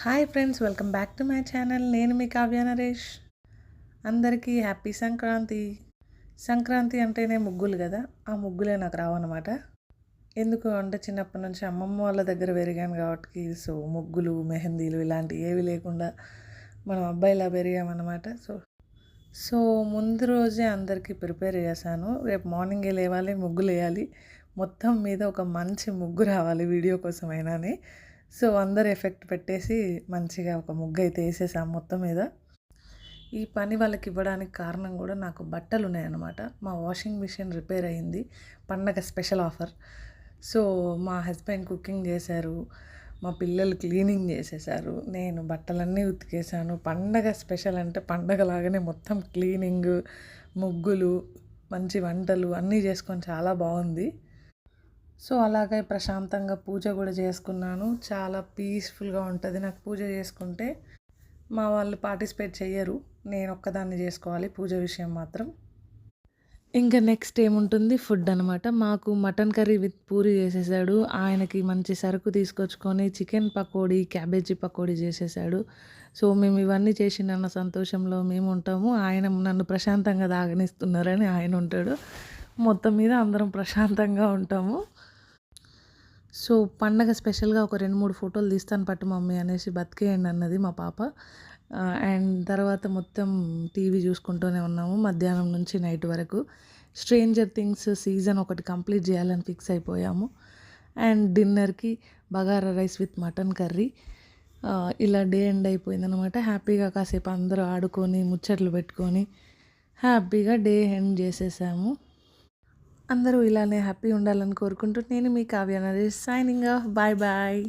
Hi friends, welcome back to my channel. నేను మీ కావ్య నరేష్. అందరికీ హ్యాపీ సంక్రాంతి. సంక్రాంతి అంటేనే ముగ్గులు కదా, ఆ ముగ్గులే నాకు రావన్నమాట. ఎందుకు అంటే చిన్నప్పటి నుంచి అమ్మమ్మ వాళ్ళ దగ్గర పెరిగాను కాబట్టి, సో ముగ్గులు మెహందీలు ఇలాంటివి ఏవి లేకుండా మనం అబ్బాయిలా పెరిగామన్నమాట. సో ముందు రోజే అందరికీ ప్రిపేర్ చేశాను. రేపు మార్నింగే లేవాలి, ముగ్గులు వేయాలి, మొత్తం మీద ఒక మంచి ముగ్గు రావాలి వీడియో కోసమైనాని. సో అందరు ఎఫెక్ట్ పెట్టేసి మంచిగా ఒక ముగ్గు అయితే వేసేసాం మొత్తం మీద. ఈ పని వాళ్ళకి ఇవ్వడానికి కారణం కూడా నాకు బట్టలు ఉన్నాయన్నమాట. మా వాషింగ్ మిషన్ రిపేర్ అయింది, పండగ స్పెషల్ ఆఫర్. సో మా హస్బెండ్ కుకింగ్ చేశారు, మా పిల్లలు క్లీనింగ్ చేసేసారు, నేను బట్టలన్నీ ఉతికేసాను. పండగ స్పెషల్ అంటే పండగలాగానే మొత్తం క్లీనింగ్, ముగ్గులు, మంచి వంటలు అన్నీ చేసుకొని చాలా బాగుంది. సో అలాగే ప్రశాంతంగా పూజ కూడా చేసుకున్నాను. చాలా పీస్ఫుల్గా ఉంటుంది నాకు పూజ చేసుకుంటే. మా వాళ్ళు పార్టిసిపేట్ చెయ్యరు, నేను ఒక్కదాన్ని చేసుకోవాలి పూజ విషయం మాత్రం. ఇంకా నెక్స్ట్ ఏముంటుంది, ఫుడ్ అనమాట. మాకు మటన్ కర్రీ విత్ పూరి చేసేసాడు. ఆయనకి మంచి సరుకు తీసుకొచ్చుకొని చికెన్ పకోడీ, క్యాబేజీ పకోడీ చేసేసాడు. సో మేము ఇవన్నీ చేసిన సంతోషంలో మేము ఉంటాము, ఆయన నన్ను ప్రశాంతంగా తాగనిస్తున్నారని ఆయన ఉంటాడు. మొత్తం మీద అందరం ప్రశాంతంగా ఉంటాము. సో పండగ స్పెషల్గా ఒక 2-3 ఫోటోలు తీస్తాను పట్టు మమ్మీ అనేసి బతికేయండి అన్నది మా పాప. అండ్ తర్వాత మొత్తం టీవీ చూసుకుంటూనే ఉన్నాము మధ్యాహ్నం నుంచి నైట్ వరకు. స్ట్రేంజర్ థింగ్స్ సీజన్ ఒకటి కంప్లీట్ చేయాలని ఫిక్స్ అయిపోయాము. అండ్ డిన్నర్కి bagara rice with mutton curry. ఇలా డే ఎండ్ అయిపోయిందనమాట. హ్యాపీగా కాసేపు అందరూ ఆడుకొని ముచ్చట్లు పెట్టుకొని హ్యాపీగా డే ఎండ్ చేసేసాము. అందరూ ఇలానే హ్యాపీ ఉండాలని కోరుకుంటూ నేను మీ Kavya Naresh signing off. Bye bye.